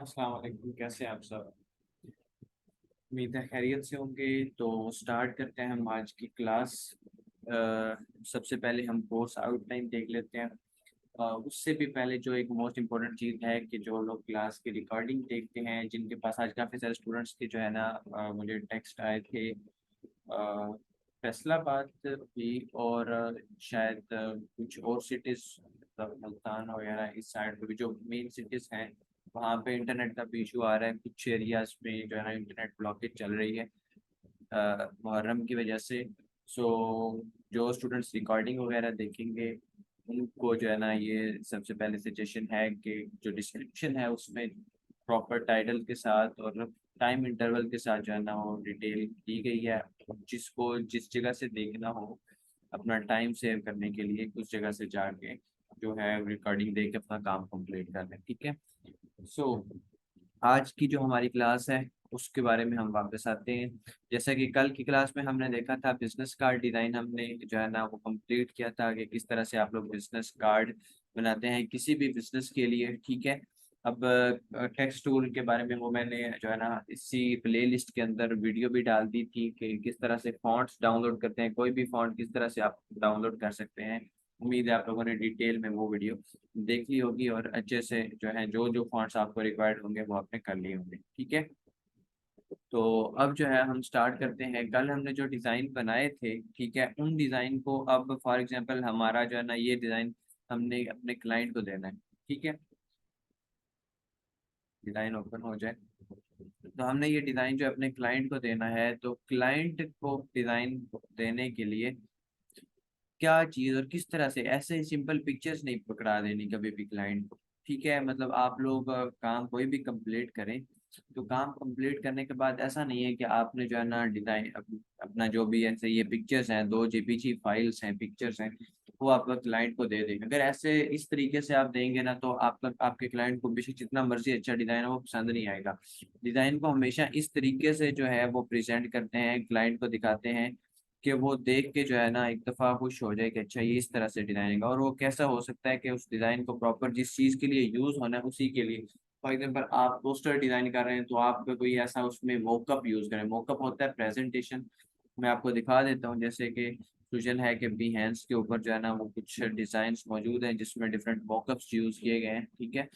अस्सलाम वालेकुम। कैसे हैं आप सब? उम्मीद है खैरियत से होंगे। तो स्टार्ट करते हैं हम आज की क्लास। सबसे पहले हम कोर्स आउटलाइन देख लेते हैं। उससे भी पहले जो एक मोस्ट इम्पोर्टेंट चीज़ है कि जो लोग क्लास की रिकॉर्डिंग देखते हैं, जिनके पास आज काफ़ी सारे स्टूडेंट्स के जो है ना, मुझे टेक्स्ट आए थे फैसलाबाद भी, और शायद कुछ और सिटीज़, मतलब मुल्तान वगैरह इस साइड पे भी जो मेन सिटीज़ हैं, वहाँ पे इंटरनेट का भी इशू आ रहा है। कुछ एरियाज में जो है ना इंटरनेट ब्लॉकेज चल रही है मुहर्रम की वजह से। सो जो स्टूडेंट्स रिकॉर्डिंग वगैरह देखेंगे, उनको जो है ना, ये सबसे पहले सजेशन है कि जो डिस्क्रिप्शन है उसमें प्रॉपर टाइटल के साथ और टाइम इंटरवल के साथ जो है ना वो डिटेल दी गई है। जिसको जिस जगह से देखना हो, अपना टाइम सेव करने के लिए उस जगह से जाके जो है रिकॉर्डिंग देख के अपना काम कंप्लीट कर लें। ठीक है। सो आज की जो हमारी क्लास है उसके बारे में हम वापस आते हैं। जैसा कि कल की क्लास में हमने देखा था, बिजनेस कार्ड डिजाइन हमने जो है ना वो कंप्लीट किया था कि किस तरह से आप लोग बिजनेस कार्ड बनाते हैं किसी भी बिजनेस के लिए। ठीक है। अब टेक्स्ट टूल के बारे में वो मैंने जो है ना इसी प्ले लिस्ट के अंदर वीडियो भी डाल दी थी कि किस तरह से फॉन्ट्स डाउनलोड करते हैं, कोई भी फॉन्ट किस तरह से आप डाउनलोड कर सकते हैं। उम्मीद है आप लोगों ने डिटेल में वो वीडियो देख ली होगी और अच्छे से जो है जो जो फॉन्ट्स आपको रिक्वायर्ड होंगे वो आपने कर लिए होंगे। ठीक है। तो अब जो है हम स्टार्ट करते हैं। कल हमने जो डिज़ाइन बनाए थे, ठीक है, उन डिज़ाइन को अब फॉर एग्जांपल हमारा जो है ना ये डिज़ाइन हमने अपने क्लाइंट को देना है। ठीक है। डिज़ाइन ओपन हो जाए तो हमने ये डिज़ाइन जो अपने क्लाइंट को देना है, तो क्लाइंट को डिज़ाइन देने के लिए क्या चीज़ और किस तरह से, ऐसे ही सिंपल पिक्चर्स नहीं पकड़ा देनी कभी भी क्लाइंट को। ठीक है। मतलब आप लोग काम कोई भी कंप्लीट करें, तो काम कंप्लीट करने के बाद ऐसा नहीं है कि आपने जो है ना डिज़ाइन अपना जो भी ऐसे ये पिक्चर्स हैं, 2 JPG फाइल्स हैं, पिक्चर्स हैं, वो आप क्लाइंट को दे देंगे। अगर ऐसे इस तरीके से आप देंगे ना, तो आपका आपके क्लाइंट को बेशक जितना मर्जी अच्छा डिज़ाइन है वो पसंद नहीं आएगा। डिज़ाइन को हमेशा इस तरीके से जो है वो प्रेजेंट करते हैं, क्लाइंट को दिखाते हैं कि वो देख के जो है ना एक दफ़ा खुश हो जाए कि अच्छा ये इस तरह से डिज़ाइन है। और वो कैसा हो सकता है कि उस डिज़ाइन को प्रॉपर जिस चीज़ के लिए यूज़ होना है उसी के लिए, फॉर एग्जाम्पल आप पोस्टर डिज़ाइन कर रहे हैं तो आप कोई ऐसा उसमें मोकअप यूज़ करें। मोकअप होता है प्रेजेंटेशन। मैं आपको दिखा देता हूँ, जैसे कि फ्यूजन है कि behance के ऊपर जो है ना वो कुछ डिज़ाइंस मौजूद हैं जिसमें डिफरेंट मोकअप्स यूज़ किए गए हैं। ठीक है।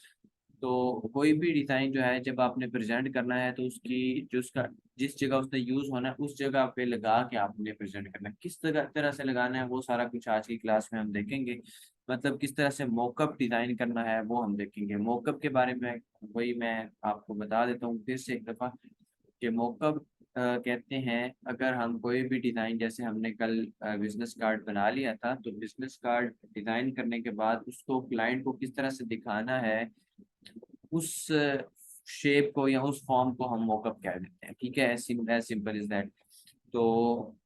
तो कोई भी डिज़ाइन जो है जब आपने प्रेजेंट करना है, तो उसकी जो उसका जिस जगह उसने यूज़ होना है उस जगह पे लगा के आपने प्रेजेंट करना है। किस तरह तरह से लगाना है वो सारा कुछ आज की क्लास में हम देखेंगे। मतलब किस तरह से मोकअप डिज़ाइन करना है वो हम देखेंगे। मोकअप के बारे में वही मैं आपको बता देता हूँ फिर से एक दफ़ा कि मोकअप कहते हैं, अगर हम कोई भी डिज़ाइन, जैसे हमने कल बिजनेस कार्ड बना लिया था, तो बिजनेस कार्ड डिज़ाइन करने के बाद उसको क्लाइंट को किस तरह से दिखाना है, उस शेप को या उस फॉर्म को हम मॉकअप कह देते हैं। ठीक है। As simple is that. तो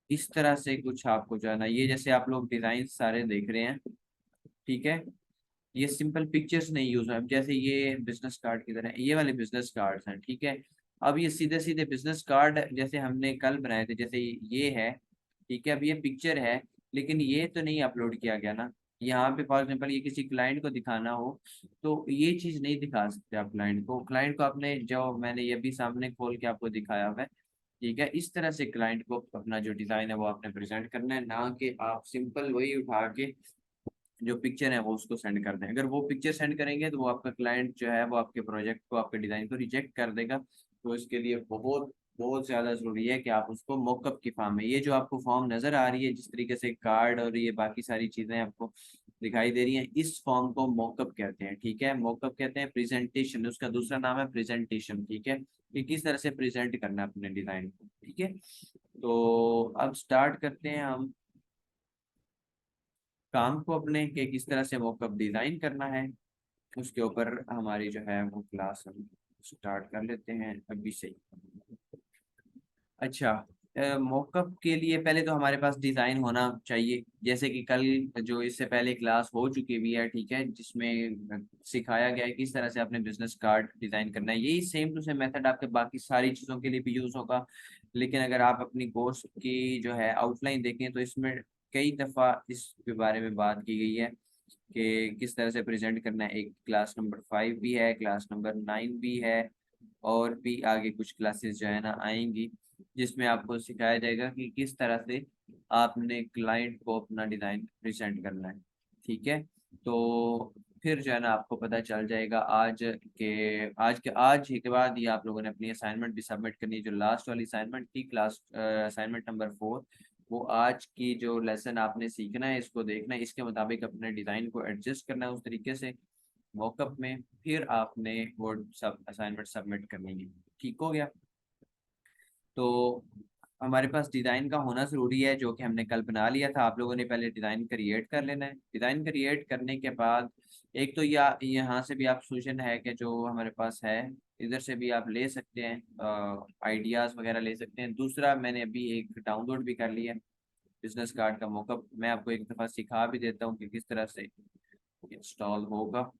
इस तरह से कुछ आपको जो है ना, ये जैसे आप लोग डिजाइन सारे देख रहे हैं, ठीक है, ये सिंपल पिक्चर्स नहीं यूज है। जैसे ये बिजनेस कार्ड की तरह ये वाले बिजनेस कार्ड्स हैं। ठीक है। अब ये सीधे सीधे बिजनेस कार्ड जैसे हमने कल बनाए थे, जैसे ये है, ठीक है, अब ये पिक्चर है, लेकिन ये तो नहीं अपलोड किया गया ना। यहाँ पे फॉर एग्जाम्पल ये किसी क्लाइंट को दिखाना हो तो ये चीज़ नहीं दिखा सकते आप क्लाइंट को। क्लाइंट को आपने जो मैंने ये भी सामने खोल के आपको दिखाया हुआ है, ठीक है, इस तरह से क्लाइंट को अपना जो डिज़ाइन है वो आपने प्रेजेंट करना है, ना कि आप सिंपल वही उठा के जो पिक्चर है वो उसको सेंड कर दें। अगर वो पिक्चर सेंड करेंगे तो वो आपका क्लाइंट जो है वो आपके प्रोजेक्ट को, आपके डिज़ाइन को रिजेक्ट कर देगा। तो इसके लिए बहुत बहुत ज़्यादा ज़रूरी है कि आप उसको मॉकअप की फॉर्म में, ये जो आपको फॉर्म नज़र आ रही है जिस तरीके से कार्ड और ये बाकी सारी चीज़ें आपको दिखाई दे रही हैं, इस फॉर्म को मॉकअप कहते हैं। ठीक है। मॉकअप कहते हैं प्रेजेंटेशन, उसका दूसरा नाम है प्रेजेंटेशन। ठीक है। कि किस तरह से प्रेजेंट करना है अपने डिज़ाइन को। ठीक है। तो अब स्टार्ट करते हैं हम काम को अपने के किस तरह से मॉकअप डिजाइन करना है। उसके ऊपर हमारी जो है वो क्लास हम स्टार्ट कर लेते हैं अभी से ही। अच्छा, मॉकअप के लिए पहले तो हमारे पास डिज़ाइन होना चाहिए, जैसे कि कल जो इससे पहले क्लास हो चुकी भी है, ठीक है, जिसमें सिखाया गया है किस तरह से आपने बिजनेस कार्ड डिज़ाइन करना है। यही सेम टू सेम मेथड आपके बाकी सारी चीज़ों के लिए भी यूज़ होगा। लेकिन अगर आप अपनी कोर्स की जो है आउटलाइन देखें तो इसमें कई दफ़ा इसके बारे में बात की गई है कि किस तरह से प्रेजेंट करना है। एक क्लास नंबर 5 भी है, क्लास नंबर 9 भी है, और भी आगे कुछ क्लासेस जो है ना आएंगी, जिसमें आपको सिखाया जाएगा कि किस तरह से आपने क्लाइंट को अपना डिज़ाइन प्रेजेंट करना है। ठीक है, तो फिर जो है ना आपको पता चल जाएगा आज ही के बाद ये आप लोगों ने अपनी असाइनमेंट भी सबमिट करनी है। जो लास्ट वाली असाइनमेंट थी, क्लास असाइनमेंट नंबर 4, वो आज की जो लेसन आपने सीखना है, इसको देखना है, इसके मुताबिक अपने डिज़ाइन को एडजस्ट करना है उस तरीके से मॉकअप में, फिर आपने वो सब असाइनमेंट सबमिट करनी है। ठीक हो गया? तो हमारे पास डिज़ाइन का होना ज़रूरी है, जो कि हमने कल बना लिया था। आप लोगों ने पहले डिज़ाइन क्रिएट कर लेना है। डिज़ाइन क्रिएट करने के बाद एक तो यहाँ से भी आप सोल्यूशन है कि जो हमारे पास है, इधर से भी आप ले सकते हैं, आइडियाज़ वगैरह ले सकते हैं। दूसरा, मैंने अभी एक डाउनलोड भी कर लिया है बिजनेस कार्ड का मॉकअप। मैं आपको एक दफ़ा सिखा भी देता हूँ कि किस तरह से इंस्टॉल होगा।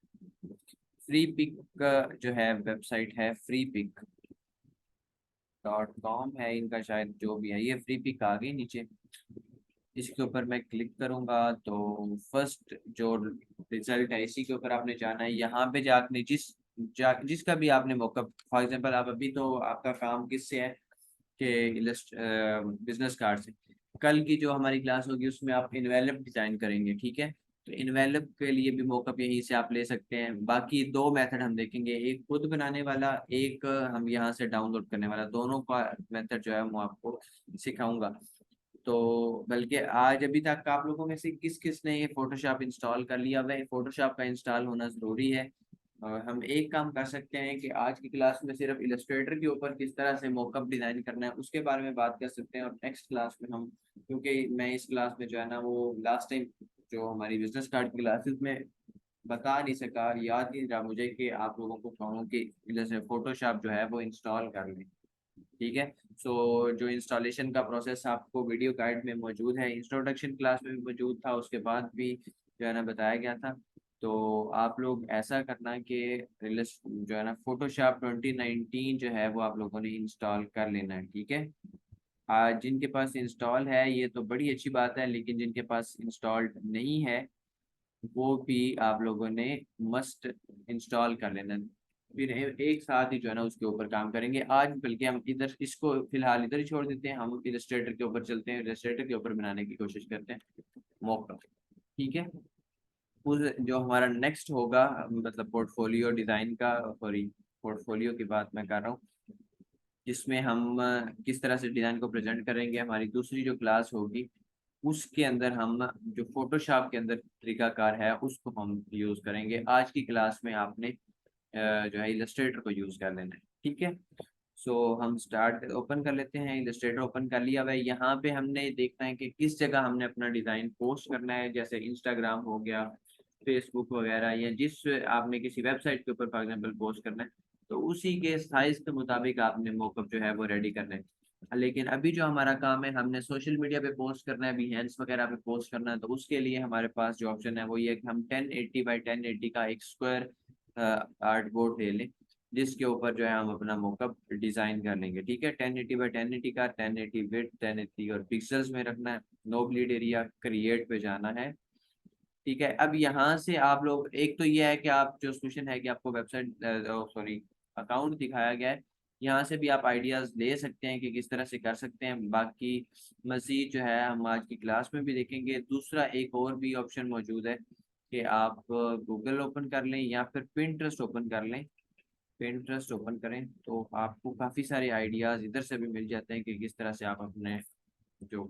फ्री पिक का जो है वेबसाइट है, freepik.com है इनका, शायद जो भी है। ये फ्री पिक आ गई नीचे, इसके ऊपर मैं क्लिक करूंगा तो फर्स्ट जो रिजल्ट है इसी के ऊपर आपने जाना है। यहाँ पे जाके जिसका भी आपने मौका, फॉर एग्जांपल आप अभी तो आपका काम किससे है कि बिजनेस कार्ड से। कल की जो हमारी क्लास होगी उसमें आप इनवेलप डिजाइन करेंगे, ठीक है? तो इनवेलप के लिए भी मॉकअप यहीं से आप ले सकते हैं। बाकी दो मेथड हम देखेंगे, एक खुद बनाने वाला, एक हम यहाँ से डाउनलोड करने वाला। दोनों का मेथड जो है वो आपको सिखाऊंगा। तो बल्कि आज अभी तक आप लोगों में से किस किस ने ये फोटोशॉप इंस्टॉल कर लिया हुआ है? फोटोशॉप का इंस्टॉल होना ज़रूरी है। और हम एक काम कर सकते हैं कि आज की क्लास में सिर्फ इलस्ट्रेटर के ऊपर किस तरह से मॉकअप डिज़ाइन करना है उसके बारे में बात कर सकते हैं, और नेक्स्ट क्लास में हम, क्योंकि मैं इस क्लास में जो है ना वो लास्ट टाइम जो हमारी बिजनेस कार्ड की क्लासेस में बता नहीं सका, याद नहीं रहा मुझे कि आप लोगों को कहूँ कि जैसे फोटोशॉप जो है वो इंस्टॉल कर लें। ठीक है, सो जो इंस्टॉलेशन का प्रोसेस आपको वीडियो गाइड में मौजूद है, इंट्रोडक्शन क्लास में भी मौजूद था, उसके बाद भी जो है ना बताया गया था। तो आप लोग ऐसा करना कि जो है ना फोटोशॉप 2019 जो है वो आप लोगों ने इंस्टॉल कर लेना है। ठीक है, आज जिनके पास इंस्टॉल है ये तो बड़ी अच्छी बात है, लेकिन जिनके पास इंस्टॉल्ड नहीं है वो भी आप लोगों ने मस्ट इंस्टॉल कर लेना। फिर एक साथ ही जो है ना उसके ऊपर काम करेंगे आज। बल्कि हम इधर इसको फिलहाल इधर ही छोड़ देते हैं, हम इलस्ट्रेटर के ऊपर चलते हैं, इलस्ट्रेटर के ऊपर बनाने की कोशिश करते हैं मॉक। ठीक है, उस जो हमारा नेक्स्ट होगा, मतलब पोर्टफोलियो डिज़ाइन का, सॉरी पोर्टफोलियो की बात मैं कर रहा हूँ, जिसमें हम किस तरह से डिज़ाइन को प्रेजेंट करेंगे, हमारी दूसरी जो क्लास होगी उसके अंदर हम जो फोटोशॉप के अंदर तरीकाकार है उसको हम यूज़ करेंगे। आज की क्लास में आपने जो है इलस्ट्रेटर को यूज़ कर लेना है। ठीक है, सो हम स्टार्ट ओपन कर लेते हैं। इलस्ट्रेटर ओपन कर लिया हुआ है। यहाँ पे हमने देखना है कि किस जगह हमने अपना डिज़ाइन पोस्ट करना है, जैसे इंस्टाग्राम हो गया, फेसबुक वगैरह, या जिस आपने किसी वेबसाइट के ऊपर फॉर एग्जांपल पोस्ट करना है, तो उसी के साइज के मुताबिक आपने मॉकअप जो है वो रेडी करना है। लेकिन अभी जो हमारा काम है, हमने सोशल मीडिया पे पोस्ट करना है, बिहेंस वगैरह पे पोस्ट करना है, तो उसके लिए हमारे पास जो ऑप्शन है वो ये है कि हम 1080 बाई 1080 का एक स्क्वायर आर्ट बोर्ड ले लें, जिसके ऊपर जो है हम अपना मॉकअप डिजाइन कर लेंगे। ठीक है, 1080 बाई 1080 का, 1080 विड्थ, 1080 और पिक्सल्स में रखना है। नो ब्लीड एरिया, क्रिएट पे जाना है। ठीक है, अब यहाँ से आप लोग, एक तो ये है कि आप जो सोल्यूशन है कि आपको वेबसाइट, सॉरी अकाउंट दिखाया गया है, यहाँ से भी आप आइडियाज़ ले सकते हैं कि किस तरह से कर सकते हैं। बाकी मज़ीद जो है हम आज की क्लास में भी देखेंगे। दूसरा एक और भी ऑप्शन मौजूद है कि आप गूगल ओपन कर लें या फिर पिंटरेस्ट ओपन कर लें। पिंटरेस्ट ओपन करें तो आपको काफ़ी सारे आइडियाज़ इधर से भी मिल जाते हैं कि किस तरह से आप अपने जो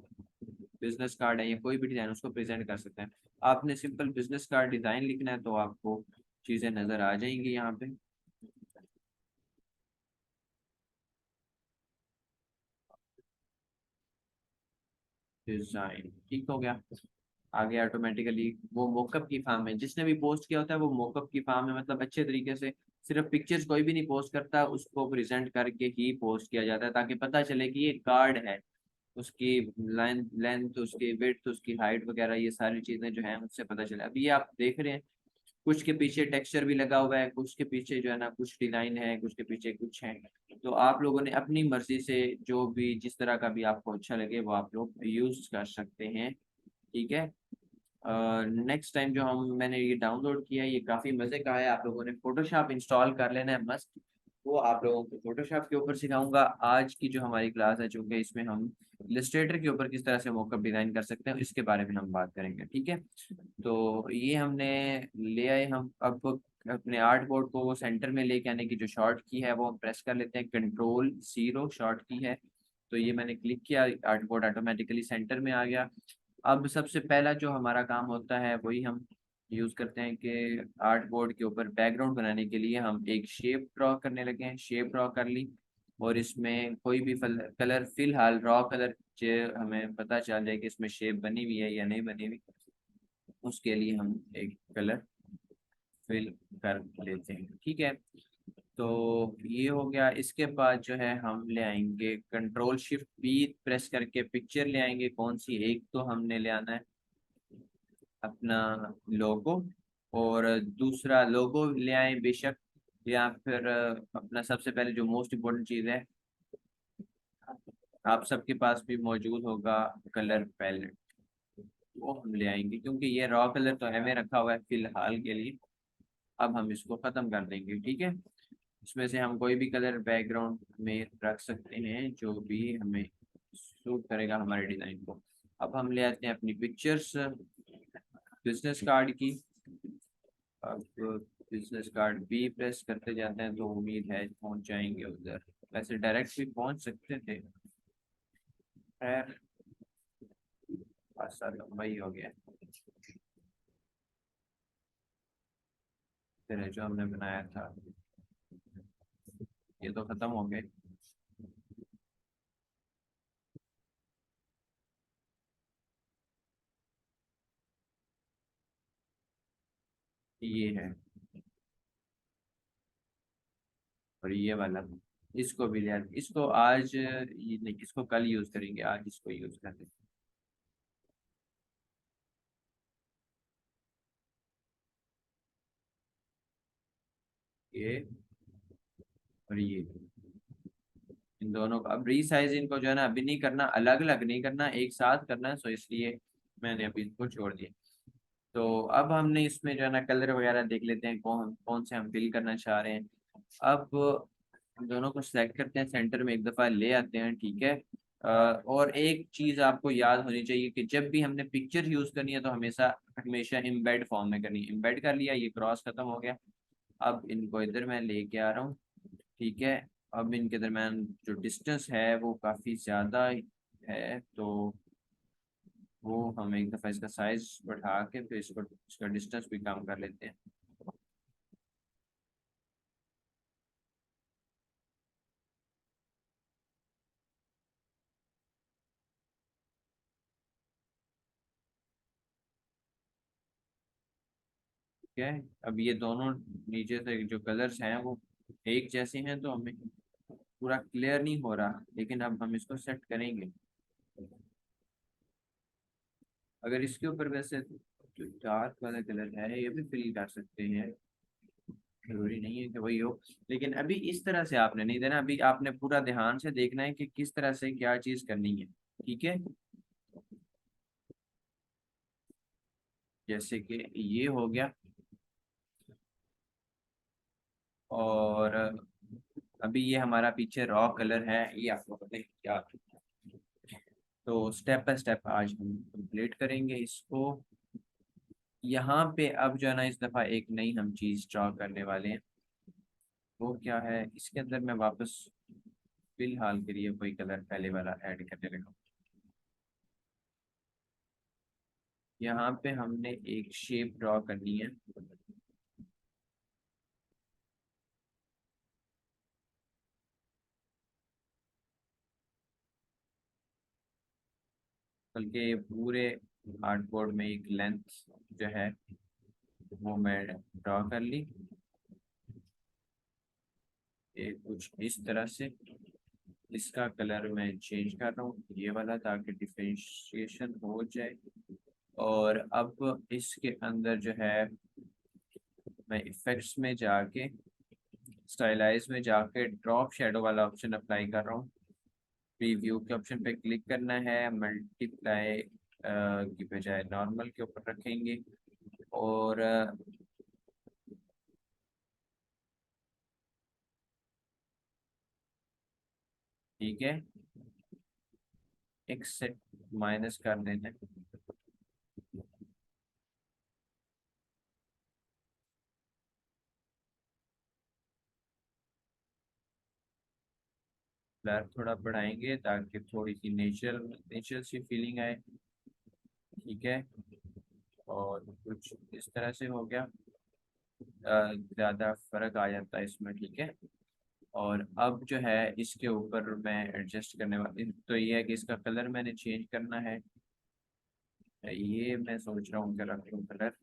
बिजनेस कार्ड है या कोई भी डिज़ाइन उसको प्रेजेंट कर सकते हैं। आपने सिंपल बिजनेस कार्ड डिज़ाइन लिखना है तो आपको चीज़ें नज़र आ जाएंगी यहाँ पे। डिज़ाइन ठीक हो गया, आगे ऑटोमेटिकली वो मोकअप की फॉर्म में, जिसने भी पोस्ट किया होता है वो मोकअप की फॉर्म में, मतलब अच्छे तरीके से सिर्फ पिक्चर्स कोई भी नहीं पोस्ट करता, उसको प्रेजेंट करके ही पोस्ट किया जाता है, ताकि पता चले कि ये कार्ड है। उसकी लेंथ, उसकी विड्थ, उसकी हाइट वगैरह, ये सारी चीज़ें जो हैं उससे पता चले। अभी ये आप देख रहे हैं कुछ के पीछे टेक्सचर भी लगा हुआ है, कुछ के पीछे जो है ना कुछ डिज़ाइन है, कुछ के पीछे कुछ है। तो आप लोगों ने अपनी मर्जी से जो भी जिस तरह का भी आपको अच्छा लगे वो आप लोग यूज़ कर सकते हैं। ठीक है, नेक्स्ट टाइम जो मैंने ये डाउनलोड किया है, ये काफ़ी मज़े का है। आप लोगों ने फोटोशॉप इंस्टॉल कर लेना है मस्त। वो आप लोगों को फोटोशॉप के ऊपर सिखाऊंगा। आज की जो हमारी क्लास है, चूंकि इसमें हम इलस्ट्रेटर के ऊपर किस तरह से मॉकअप डिज़ाइन कर सकते हैं, इसके बारे में हम बात करेंगे, ठीक है। तो ये हमने ले आए। हम अब अपने आर्ट बोर्ड को सेंटर में लेके आने की जो शॉर्ट की है वो हम प्रेस कर लेते हैं। कंट्रोल 0 शॉर्ट की है। तो ये मैंने क्लिक किया, आर्ट बोर्ड ऑटोमेटिकली सेंटर में आ गया। अब सबसे पहला जो हमारा काम होता है वही हम यूज़ करते हैं कि आर्ट बोर्ड के ऊपर बैकग्राउंड बनाने के लिए हम एक शेप ड्रॉ करने लगे हैं। शेप ड्रॉ कर ली, और इसमें कोई भी कलर, फिलहाल रॉ कलर जो हमें पता चल जाए कि इसमें शेप बनी हुई है या नहीं बनी हुई, उसके लिए हम एक कलर फिल कर लेते हैं, ठीक है। तो ये हो गया। इसके बाद जो है हम ले आएंगे कंट्रोल Shift+B प्रेस करके पिक्चर ले आएंगे। कौन सी? एक तो हमने ले आना है अपना लोगो, और दूसरा लोगो ले आए बेशक, या फिर अपना सबसे पहले जो मोस्ट इम्पोर्टेंट चीज़ है, आप सबके पास भी मौजूद होगा, कलर पैलेट। वो हम ले आएंगे क्योंकि ये रॉ कलर तो हमें रखा हुआ है फिलहाल के लिए। अब हम इसको ख़त्म कर देंगे, ठीक है। इसमें से हम कोई भी कलर बैकग्राउंड में रख सकते हैं जो भी हमें सूट करेगा हमारे डिज़ाइन को। अब हम ले आते हैं अपनी पिक्चर्स बिजनेस कार्ड की। अब बिजनेस कार्ड भी प्रेस करते जाते हैं तो उम्मीद है पहुंच जाएंगे उधर। वैसे डायरेक्ट भी पहुंच सकते थे, खैर खासा लंबा ही हो गया। फिर जो हमने बनाया था ये तो खत्म हो गए। ये है, और ये वाला इसको भी लिया। इसको आज ये नहीं, इसको कल यूज करेंगे, आज इसको यूज कर लेंगे। ये और ये, इन दोनों को अब रीसाइज इनको जो है ना अभी नहीं करना, अलग अलग नहीं करना, एक साथ करना है। सो इसलिए मैंने अभी इनको छोड़ दिया। तो अब हमने इसमें जो है ना कलर वगैरह देख लेते हैं कौन कौन से हम फिल करना चाह रहे हैं। अब हम दोनों को सेलेक्ट करते हैं, सेंटर में एक दफ़ा ले आते हैं, ठीक है। और एक चीज़ आपको याद होनी चाहिए कि जब भी हमने पिक्चर यूज़ करनी है तो हमेशा हमेशा इम्बेड फॉर्म में करनी है। इम्बेड कर लिया, ये क्रॉस खत्म हो गया। अब इनको इधर मैं लेके आ रहा हूँ, ठीक है। अब इनके दरम्यान जो डिस्टेंस है वो काफ़ी ज़्यादा है, तो वो हम एक दफ़ा इसका साइज बढ़ा के फिर इसको इसका डिस्टेंस भी कम कर लेते हैं। ठीक है। अब ये दोनों नीचे से जो कलर्स हैं वो एक जैसे हैं, तो हमें पूरा क्लियर नहीं हो रहा, लेकिन अब हम इसको सेट करेंगे। अगर इसके ऊपर वैसे जो डार्क वाला कलर है ये भी फिल कर सकते हैं, जरूरी नहीं है कि वही हो। लेकिन अभी इस तरह से आपने नहीं देना, अभी आपने पूरा ध्यान से देखना है कि किस तरह से क्या चीज करनी है, ठीक है। जैसे कि ये हो गया, और अभी ये हमारा पीछे रॉ कलर है, ये आपको पता है क्या। तो स्टेप बाय स्टेप आज हम कंप्लीट करेंगे इसको। यहाँ पे अब जो है ना इस दफ़ा एक नई हम चीज़ ड्रॉ करने वाले हैं। वो क्या है? इसके अंदर मैं वापस फिलहाल के लिए कोई कलर पहले वाला ऐड करने लगा हूँ। यहाँ पे हमने एक शेप ड्रॉ करनी है। बल्कि पूरे आर्टबोर्ड में एक लेंथ जो है वो मैं ड्रॉ कर ली, ये कुछ इस तरह से। इसका कलर मैं चेंज कर रहा हूँ ये वाला, ताकि डिफरेंशिएशन हो जाए। और अब इसके अंदर जो है मैं इफेक्ट्स में जाके, स्टाइलाइज में जाके ड्रॉप शेडो वाला ऑप्शन अप्लाई कर रहा हूँ। प्रीव्यू के ऑप्शन पे क्लिक करना है, मल्टीप्लाई की बजाय नॉर्मल के ऊपर रखेंगे। और ठीक है, एक सेट माइनस कर देते हैं। ब्लर थोड़ा बढ़ाएंगे ताकि थोड़ी सी नेचुरल नेचुरल सी फीलिंग आए। ठीक है, और कुछ इस तरह से हो गया। ज़्यादा फर्क आ जाता है इसमें। ठीक है, और अब जो है इसके ऊपर मैं एडजस्ट करने वाली तो ये है कि इसका कलर मैंने चेंज करना है। ये मैं सोच रहा हूँ कि रखूँ कलर,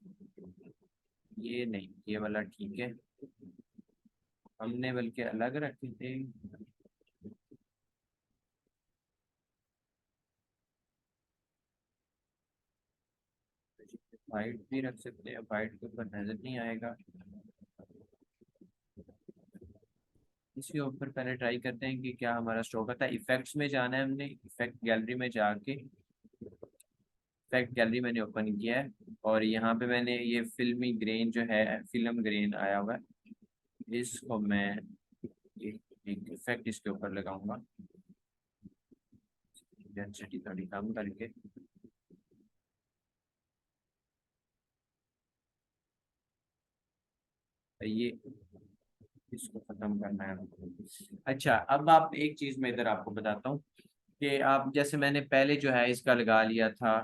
ये नहीं, ये वाला ठीक है। हमने बल्कि अलग रखे थे। वाइट भी रख सकते हैं, वाइट के ऊपर नजर नहीं आएगा। इसके ऊपर पहले ट्राई करते हैं कि क्या हमारा स्ट्रोक आता है। इफेक्ट्स में जाना है हमने, इफेक्ट गैलरी में जाके इफेक्ट गैलरी मैंने ओपन किया है, और यहाँ पे मैंने ये फिल्मी ग्रेन जो है, फिल्म ग्रेन आया हुआ है, इसको मैं ये एक इफेक्ट इसके ऊपर लगाऊंगा, डेंसिटी थोड़ी कम करके। ये इसको खत्म करना है। अच्छा, अब आप एक चीज मैं इधर आपको बताता हूँ कि आप जैसे मैंने पहले जो है इसका लगा लिया था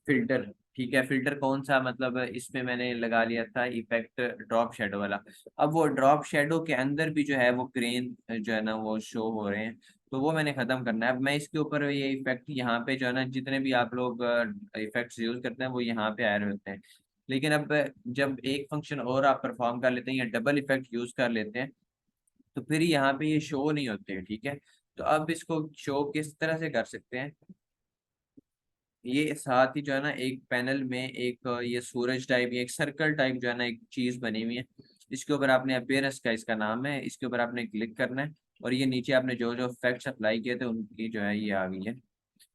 फिल्टर। ठीक है, फिल्टर कौन सा, मतलब इसमें मैंने लगा लिया था इफेक्ट ड्रॉप शेडो वाला। अब वो ड्रॉप शेडो के अंदर भी जो है वो ग्रेन जो है ना वो शो हो रहे हैं, तो वो मैंने खत्म करना है। अब मैं इसके ऊपर ये इफेक्ट यहाँ पे जो है ना, जितने भी आप लोग इफेक्ट्स यूज करते हैं वो यहाँ पे आ रहे होते हैं। लेकिन अब जब एक फंक्शन और आप परफॉर्म कर लेते हैं या डबल इफेक्ट यूज कर लेते हैं, तो फिर यहाँ पे ये शो नहीं होते हैं। ठीक है, तो अब इसको शो किस तरह से कर सकते हैं। ये साथ ही जो है ना एक पैनल में एक ये सूरज टाइप, ये एक सर्कल टाइप जो है ना एक चीज बनी हुई है। इसके ऊपर आपने अपीयरेंस का इसका नाम है, इसके ऊपर आपने क्लिक करना है, और ये नीचे आपने जो जो इफेक्ट्स अप्लाई किए थे उनकी जो है ये आ गई है।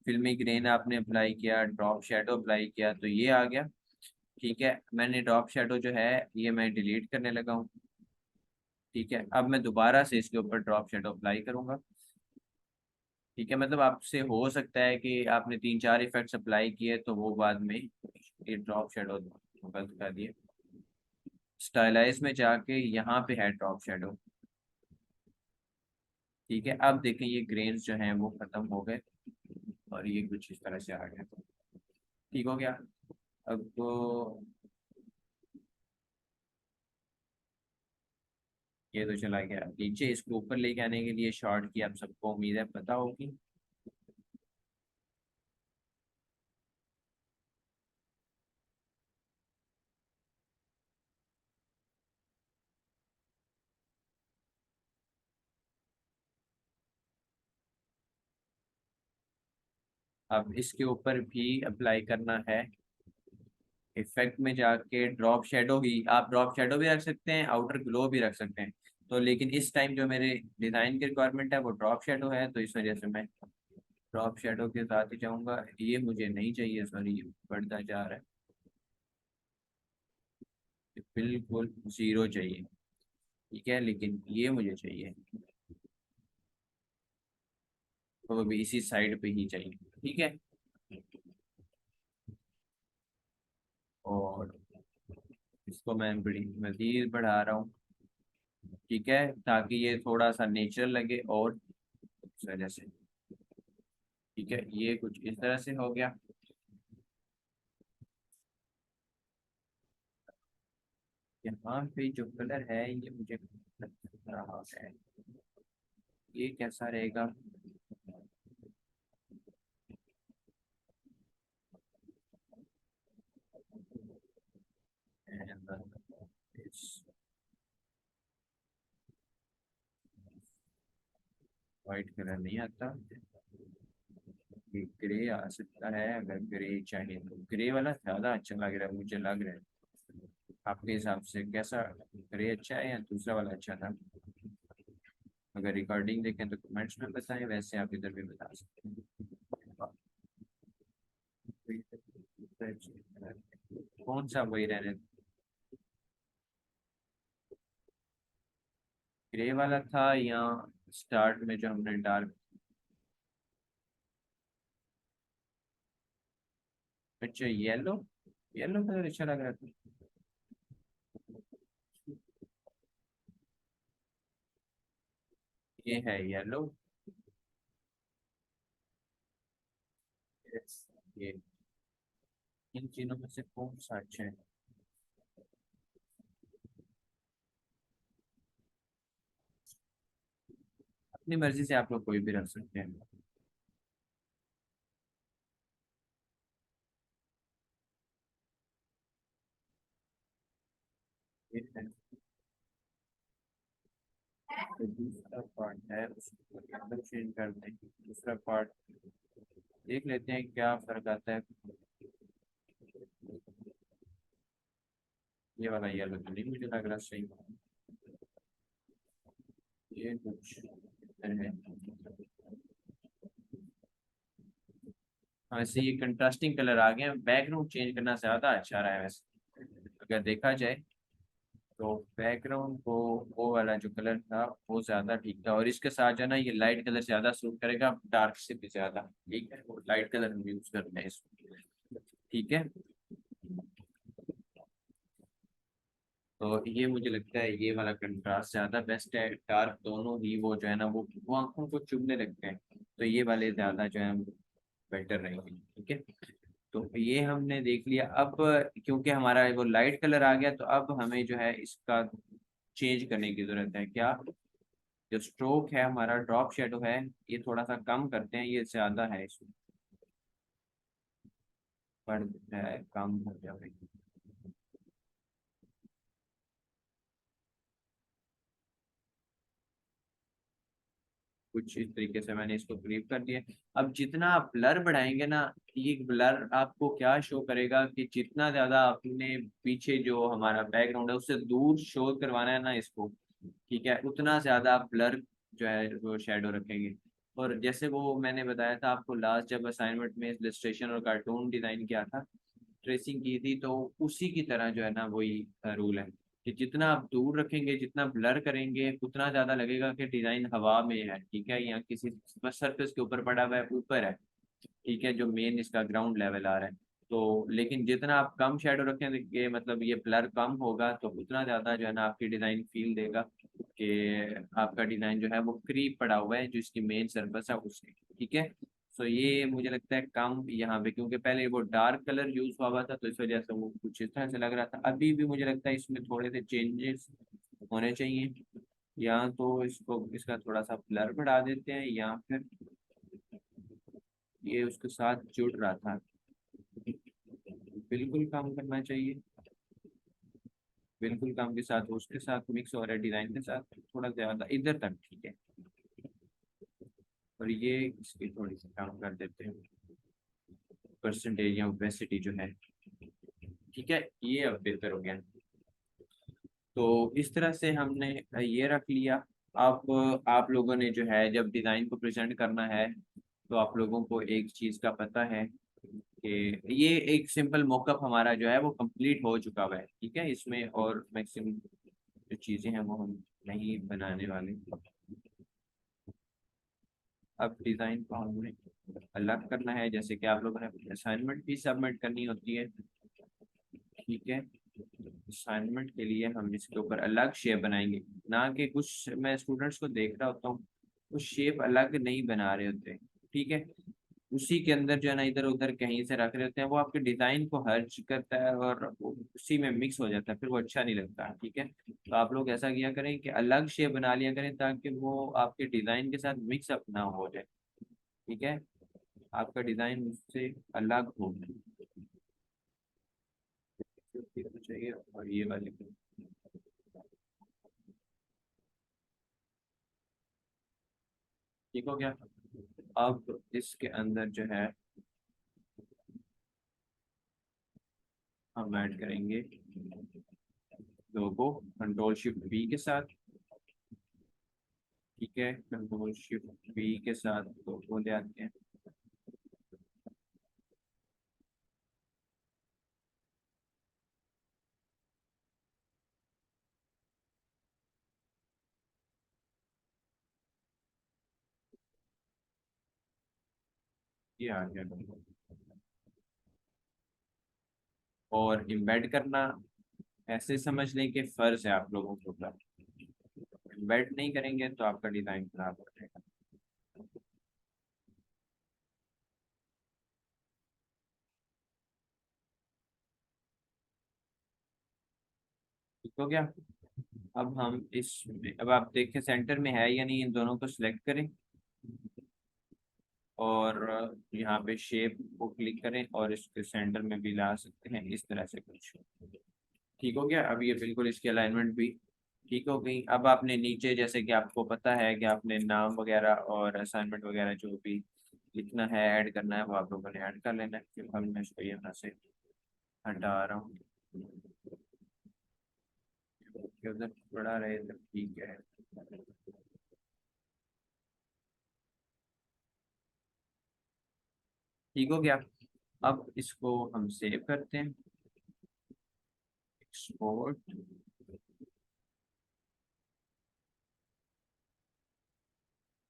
फिल्मी ग्रेन आपने अप्लाई किया, ड्रॉप शेडो अप्लाई किया, तो ये आ गया। ठीक है, मैंने ड्रॉप शेडो जो है ये मैं डिलीट करने लगा हूँ। ठीक है, अब मैं दोबारा से इसके ऊपर ड्रॉप शेडो अप्लाई करूंगा। ठीक है, मतलब आपसे हो सकता है कि आपने तीन चार इफेक्ट्स अप्लाई किए तो वो बाद में ये ड्रॉप शेडो बंद कर दिए। स्टाइलाइज में जाके यहाँ पे है ड्रॉप शेडो। ठीक है, अब देखें ये ग्रेन्स जो हैं वो खत्म हो गए, और ये कुछ इस तरह से आ गया। ठीक हो गया। अब ये तो चला गया नीचे, इसको ऊपर लेके आने के लिए शॉर्ट की आप सबको उम्मीद है पता होगी। अब इसके ऊपर भी अप्लाई करना है। इफेक्ट में जाके ड्रॉप शेडो ही, आप ड्रॉप शेडो भी रख सकते हैं, आउटर ग्लो भी रख सकते हैं। तो लेकिन इस टाइम जो मेरे डिजाइन की रिक्वायरमेंट है वो ड्रॉप शेडो है, तो इस वजह से मैं ड्रॉप शेडो के साथ ही जाऊंगा। ये मुझे नहीं चाहिए, सॉरी, ये बढ़ता जा रहा है, ये बिल्कुल जीरो चाहिए। ठीक है, लेकिन ये मुझे चाहिए, तो वो भी इसी साइड पे ही चाहिए। ठीक है, और इसको मैं बड़ी मजीद बढ़ा रहा हूँ। ठीक है, ताकि ये थोड़ा सा नेचुरल लगे, और इस वजह से। ठीक है, ये कुछ इस तरह से हो गया। यहाँ पे जो कलर है ये मुझे लग रहा है, ये कैसा रहेगा। वाइट कलर नहीं आता, ये ग्रे आ सकता है। अगर ग्रे चाहिए तो ग्रे वाला ज्यादा अच्छा लग रहा है, मुझे लग रहा है। आपके हिसाब से कैसा, ग्रे अच्छा है या दूसरा वाला अच्छा था। अगर रिकॉर्डिंग देखें तो कमेंट्स में बताएं, वैसे आप इधर भी बता सकते हैं। कौन सा वही रहने, ग्रे वाला था या स्टार्ट में जो हमने डार्क? अच्छा येलो, येलो कलर अच्छा लग रहा था। ये है येलो। ये इन तीनों में से कौन सा अच्छा है? अपनी मर्जी से आप लोग कोई भी रख सकते हैं। ये है, तो दूसरा पार्ट है उसको अंदर चेंज कर दें। दूसरा पार्ट देख लेते हैं क्या फर्क आता है। ये वाला येलो तो नहीं मुझे लग रहा सही। ये कुछ है। वैसे ये कंट्रास्टिंग कलर आ गए, बैकग्राउंड चेंज करना ज्यादा अच्छा रहा है वैसे अगर देखा जाए तो। बैकग्राउंड को वो वाला जो कलर था वो ज्यादा ठीक था, और इसके साथ जो है ना ये लाइट कलर ज्यादा सूट करेगा डार्क से भी ज्यादा। ठीक है, वो लाइट कलर हम यूज करते हैं इसमें। ठीक है, तो ये मुझे लगता है ये वाला कंट्रास्ट ज्यादा बेस्ट है। डार्क दोनों ही वो जो है ना वो आंखों को चुभने लगते हैं, तो ये वाले ज्यादा जो है बेटर रहेंगे। ठीक है, तो ये हमने देख लिया। अब क्योंकि हमारा वो लाइट कलर आ गया तो अब हमें जो है इसका चेंज करने की जरूरत है। क्या? जो स्ट्रोक है हमारा, ड्रॉप शेडो है, ये थोड़ा सा कम करते हैं, ये ज्यादा है इसमें। बढ़ है, कम हो जाए। कुछ इस तरीके से मैंने इसको क्लिप कर दिया। अब जितना आप ब्लर बढ़ाएंगे ना, ये ब्लर आपको क्या शो करेगा कि जितना ज्यादा अपने पीछे जो हमारा बैकग्राउंड है उससे दूर शो करवाना है ना इसको, ठीक है, उतना ज्यादा आप ब्लर जो है वो शेडो रखेंगे। और जैसे वो मैंने बताया था आपको लास्ट जब असाइनमेंट में इलस्ट्रेशन और कार्टून डिजाइन किया था, ट्रेसिंग की थी, तो उसी की तरह जो है ना वही रूल है कि जितना आप दूर रखेंगे, जितना ब्लर करेंगे, उतना ज्यादा लगेगा कि डिजाइन हवा में है। ठीक है, या किसी सरफेस के ऊपर पड़ा हुआ है, ऊपर है। ठीक है, जो मेन इसका ग्राउंड लेवल आ रहा है। तो लेकिन जितना आप कम शेडो रखेंगे, मतलब ये ब्लर कम होगा, तो उतना ज्यादा जो है ना आपकी डिजाइन फील देगा कि आपका डिजाइन जो है वो क्रीप पड़ा हुआ है जो इसकी मेन सरफेस है उसके। ठीक है, सो ये मुझे लगता है कम यहाँ पे, क्योंकि पहले वो डार्क कलर यूज हुआ था तो इस वजह से वो कुछ इस तरह से लग रहा था। अभी भी मुझे लगता है इसमें थोड़े से चेंजेस होने चाहिए, या तो इसको इसका थोड़ा सा ब्लर बढ़ा देते हैं, या फिर ये उसके साथ जुड़ रहा था, बिल्कुल काम करना चाहिए। बिल्कुल काम के साथ उसके साथ मिक्स हो रहा है, डिजाइन के साथ थोड़ा ज्यादा इधर तक। ठीक है, और ये इसकी थोड़ी सी काम कर देते हैं, परसेंटेज या ओपेसिटी जो है। ठीक है, ये अब बेहतर हो गया। तो इस तरह से हमने ये रख लिया। अब आप लोगों ने जो है जब डिजाइन को प्रेजेंट करना है, तो आप लोगों को एक चीज का पता है कि ये एक सिंपल मॉकअप हमारा जो है वो कंप्लीट हो चुका हुआ है। ठीक है, इसमें और मैक्सिमम जो चीजें हैं वो हम नहीं बनाने वाले। अब डिजाइन को हमने अलग करना है, जैसे कि आप लोगों ने असाइनमेंट भी सबमिट करनी होती है। ठीक है, असाइनमेंट के लिए हम इसके ऊपर अलग शेप बनाएंगे। ना कि कुछ मैं स्टूडेंट्स को देख रहा होता हूँ वो शेप अलग नहीं बना रहे होते। ठीक है, उसी के अंदर जो है ना इधर उधर कहीं से रख रहे होते हैं, वो आपके डिजाइन को हर्ज करता है और वो उसी में मिक्स हो जाता है, फिर वो अच्छा नहीं लगता। ठीक है, तो आप लोग ऐसा किया करें कि अलग शेप बना लिया करें ताकि वो आपके डिजाइन के साथ मिक्स अप ना हो जाए। ठीक है, आपका डिजाइन उससे अलग हो चाहिए। और ये वाली ठीक हो गया। अब इसके अंदर जो है हम ऐड करेंगे लोगो, कंट्रोल शिफ्ट बी के साथ। ठीक है, कंट्रोल शिफ्ट बी के साथ लोगो ले आते हैं। ये आ गया। और इम्बेड करना ऐसे समझ लें कि फर्ज है आप लोगों के ऊपर। इम्बेड नहीं करेंगे तो आपका डिजाइन खराब हो जाएगा। ठीक हो गया। अब हम इस अब आप देखें सेंटर में है या नहीं, इन दोनों को सिलेक्ट करें और यहाँ पे शेप को क्लिक करें और इसके सेंटर में भी ला सकते हैं इस तरह से कुछ। ठीक हो गया। अब ये बिल्कुल इसकी अलाइनमेंट भी ठीक हो गई। अब आपने नीचे जैसे कि आपको पता है कि आपने नाम वगैरह और असाइनमेंट वगैरह जो भी लिखना है ऐड करना है वो आप लोगों ने ऐड कर लेना है। फिलहाल मैं इसको यहाँ से हटा रहा हूँ कि उधर पड़ा रहे तो ठीक है। ठीक हो गया। अब इसको हम सेव करते हैं, एक्सपोर्ट।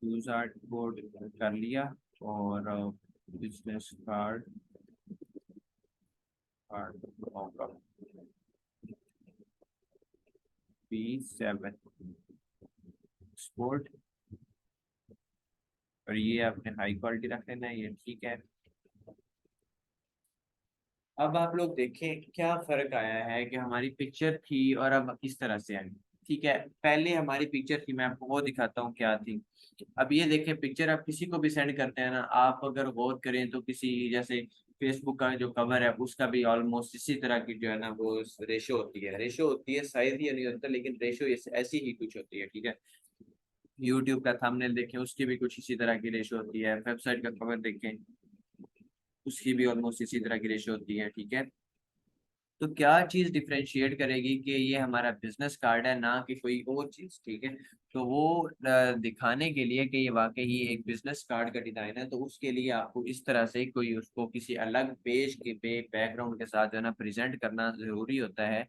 यूज आर्ट बोर्ड कर लिया और बिजनेस कार्ड कार्ड होगा P7 एक्सपोर्ट। और ये आपने हाई क्वालिटी रख लेना है, ये ठीक है। अब आप लोग देखें क्या फर्क आया है कि हमारी पिक्चर थी और अब इस तरह से आई। ठीक है, पहले हमारी पिक्चर थी, मैं आपको वो दिखाता हूँ क्या थी। अब ये देखें पिक्चर आप किसी को भी सेंड करते हैं ना, आप अगर गौर करें तो किसी जैसे फेसबुक का जो कवर है उसका भी ऑलमोस्ट इसी तरह की जो है ना वो रेशो होती है, साइज ये नहीं होता लेकिन रेशो ऐसी ही कुछ होती है। ठीक है, यूट्यूब का थंबनेल देखें उसकी भी कुछ इसी तरह की रेशो होती है, वेबसाइट का कवर देखें उसकी भी ऑलमोस्ट इसी तरह की रेशो होती है। ठीक है, तो क्या चीज डिफरेंशिएट करेगी कि ये हमारा बिजनेस कार्ड है ना कि कोई और चीज। ठीक है, तो वो दिखाने के लिए कि ये वाकई ही एक बिजनेस कार्ड का डिजाइन है, तो उसके लिए आपको इस तरह से कोई उसको किसी अलग पेज के पे बैकग्राउंड के साथ जो है ना प्रेजेंट करना जरूरी होता है।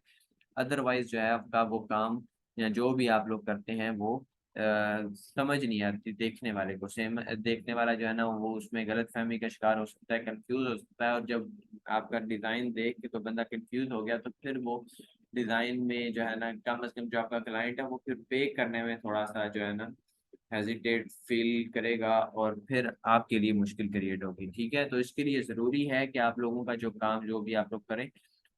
अदरवाइज जो है आपका वो काम या जो भी आप लोग करते हैं वो समझ नहीं आती देखने वाले को। सेम देखने वाला जो है ना वो उसमें गलत फहमी का शिकार हो सकता है, कंफ्यूज हो सकता है, और जब आपका डिजाइन देख के तो बंदा कंफ्यूज हो गया तो फिर वो डिजाइन में जो है ना कम से कम जो आपका क्लाइंट है वो फिर पे करने में थोड़ा सा जो है ना हेजिटेट फील करेगा और फिर आपके लिए मुश्किल क्रिएट होगी। ठीक है, तो इसके लिए ज़रूरी है कि आप लोगों का जो काम जो भी आप लोग करें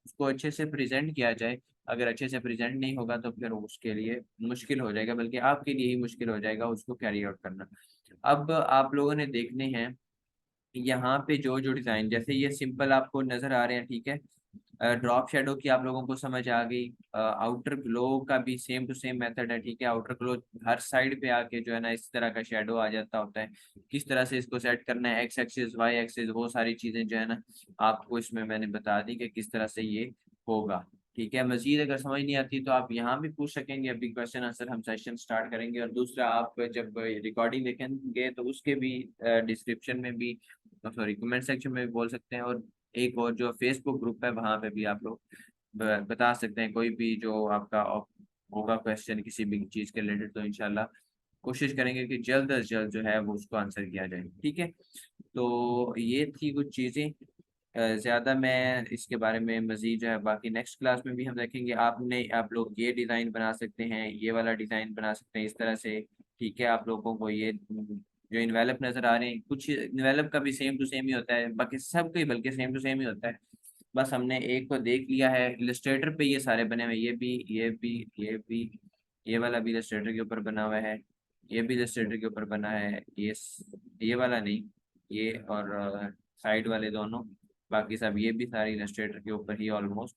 उसको अच्छे से प्रेजेंट किया जाए। अगर अच्छे से प्रेजेंट नहीं होगा तो फिर उसके लिए मुश्किल हो जाएगा, बल्कि आपके लिए ही मुश्किल हो जाएगा उसको कैरी आउट करना। अब आप लोगों ने देखने हैं यहाँ पे जो जो डिज़ाइन जैसे ये सिंपल आपको नज़र आ रहे हैं। ठीक है, ड्रॉप शेडो की आप लोगों को समझ आ गई। आउटर ग्लो का भी सेम टू सेम मेथड है। ठीक है, आउटर ग्लो हर साइड पे आके जो है ना इस तरह का शेडो आ जाता होता है। किस तरह से इसको सेट करना है, एक्स एक्सिस वाई एक्सिस वो सारी चीजें जो है ना आपको इसमें मैंने बता दी कि किस तरह से ये होगा। ठीक है, मजीद अगर समझ नहीं आती तो आप यहाँ भी पूछ सकेंगे, अभी क्वेश्चन आंसर हम सेशन स्टार्ट करेंगे। और दूसरा आप जब रिकॉर्डिंग देखेंगे तो उसके भी डिस्क्रिप्शन में भी सॉरी कमेंट सेक्शन में भी बोल सकते हैं, और एक और जो फेसबुक ग्रुप है वहाँ पे भी आप लोग बता सकते हैं कोई भी जो आपका होगा क्वेश्चन किसी भी चीज़ के रिलेटेड, तो इंशाल्लाह कोशिश करेंगे कि जल्द अज जल्द जो है वो उसको आंसर किया जाए। ठीक है, तो ये थी कुछ चीज़ें। ज़्यादा मैं इसके बारे में मजीद जो है बाकी नेक्स्ट क्लास में भी हम देखेंगे। आप लोग ये डिज़ाइन बना सकते हैं, ये वाला डिज़ाइन बना सकते हैं इस तरह से। ठीक है, आप लोगों को ये जो इन्वेलप नज़र आ रहे हैं कुछ इन्वेलप का भी सेम टू सेम ही होता है, बाकी सब का ही बल्कि सेम टू सेम ही होता है। बस हमने एक को देख लिया है, इलस्ट्रेटर पे ये सारे बने हुए, ये वाला भी इलस्ट्रेटर के ऊपर बना हुआ है, ये भी इलस्ट्रेटर के ऊपर बना है, ये वाला नहीं, ये और साइड वाले दोनों, बाकी सब ये भी सारे इलस्ट्रेटर के ऊपर ही ऑलमोस्ट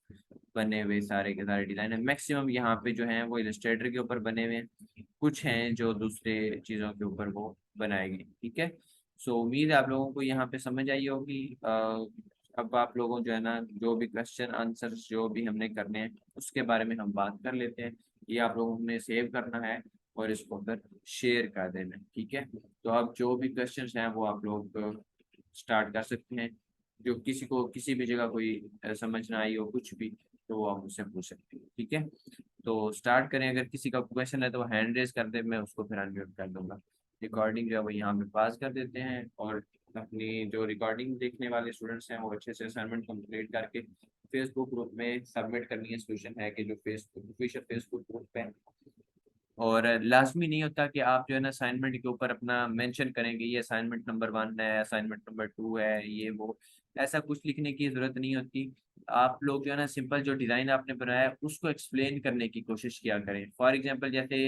बने हुए सारे के सारे डिजाइन है। मैक्सिमम यहाँ पे जो हैं वो इलस्ट्रेटर के ऊपर बने हुए हैं, कुछ हैं जो दूसरे चीज़ों के ऊपर वो बनाएंगे। ठीक है, सो उम्मीद है आप लोगों को यहाँ पे समझ आई होगी। अब आप लोगों जो है ना जो भी क्वेश्चन आंसर जो भी हमने करने हैं उसके बारे में हम बात कर लेते हैं। ये आप लोगों ने सेव करना है और इसको फिर शेयर कर देना है। ठीक है, तो अब जो भी क्वेश्चंस हैं वो आप लोग स्टार्ट कर सकते हैं। जो किसी को किसी भी जगह कोई समझ ना आई हो कुछ भी तो वो आप मुझसे पूछ सकते हैं। ठीक है, तो स्टार्ट करें। अगर किसी का क्वेश्चन है तो वो हैंड रेज कर दे, मैं उसको फिर अनम्यूट कर दूंगा। रिकॉर्डिंग जो है वो यहाँ पे पास कर देते हैं और अपनी जो रिकॉर्डिंग देखने वाले स्टूडेंट्स हैं वो अच्छे से असाइनमेंट कंप्लीट करके फेसबुक ग्रुप में सबमिट करनी है। सोल्यूशन है कि जो फेसबुक ऑफिशियल फेसबुक ग्रुप पे, और लाजमी नहीं होता कि आप जो है ना असाइनमेंट के ऊपर अपना मेंशन करेंगे ये असाइनमेंट नंबर 1 है, असाइनमेंट नंबर 2 है, ये वो, ऐसा कुछ लिखने की जरूरत नहीं होती। आप लोग जो है ना सिंपल जो डिज़ाइन आपने बनाया है उसको एक्सप्लेन करने की कोशिश किया करें। फॉर एग्जांपल जैसे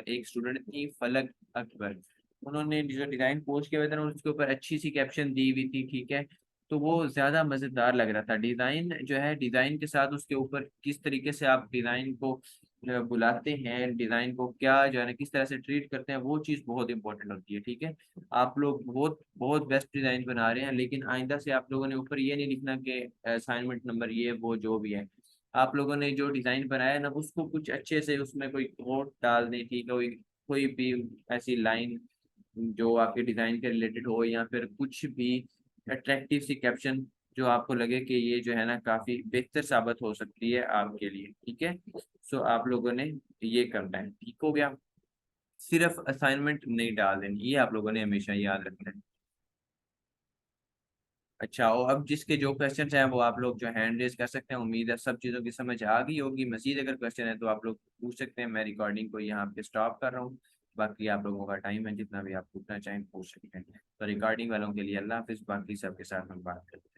एक स्टूडेंट थी फलक अकबर, उन्होंने जो डिज़ाइन पोस्ट किया हुआ था ना उसके ऊपर अच्छी सी कैप्शन दी हुई थी, ठीक है। तो वो ज़्यादा मज़ेदार लग रहा था। डिज़ाइन जो है, डिज़ाइन के साथ उसके ऊपर किस तरीके से आप डिज़ाइन को बुलाते हैं, डिजाइन को क्या जो है ना किस तरह से ट्रीट करते हैं, वो चीज़ बहुत इंपॉर्टेंट होती है, ठीक है। आप लोग बहुत बहुत बेस्ट डिजाइन बना रहे हैं, लेकिन आइंदा से आप लोगों ने ऊपर ये नहीं लिखना कि असाइनमेंट नंबर ये वो जो भी है। आप लोगों ने जो डिजाइन बनाया है ना उसको कुछ अच्छे से उसमें कोई कोट डाल दी थी, कोई कोई भी ऐसी लाइन जो आपके डिजाइन के रिलेटेड हो, या फिर कुछ भी अट्रैक्टिव सी कैप्शन जो आपको लगे कि ये जो है ना काफी बेहतर साबित हो सकती है आपके लिए, ठीक है। सो आप लोगों ने ये करना है, ठीक हो गया। सिर्फ असाइनमेंट नहीं डाल देनी, ये आप लोगों ने हमेशा याद रखना है। अच्छा, और अब जिसके जो क्वेश्चन हैं वो आप लोग जो हैंड रेज कर सकते हैं। उम्मीद है सब चीज़ों की समझ आ गई होगी। मजीद अगर क्वेश्चन है तो आप लोग पूछ सकते हैं। मैं रिकॉर्डिंग को यहाँ पे स्टॉप कर रहा हूँ। बाकी आप लोगों का टाइम है, जितना भी आप पूछना चाहें पूछ सकते हैं। तो रिकॉर्डिंग वालों के लिए अल्लाह हाफिज़, बाकी सबके साथ हम बात करें।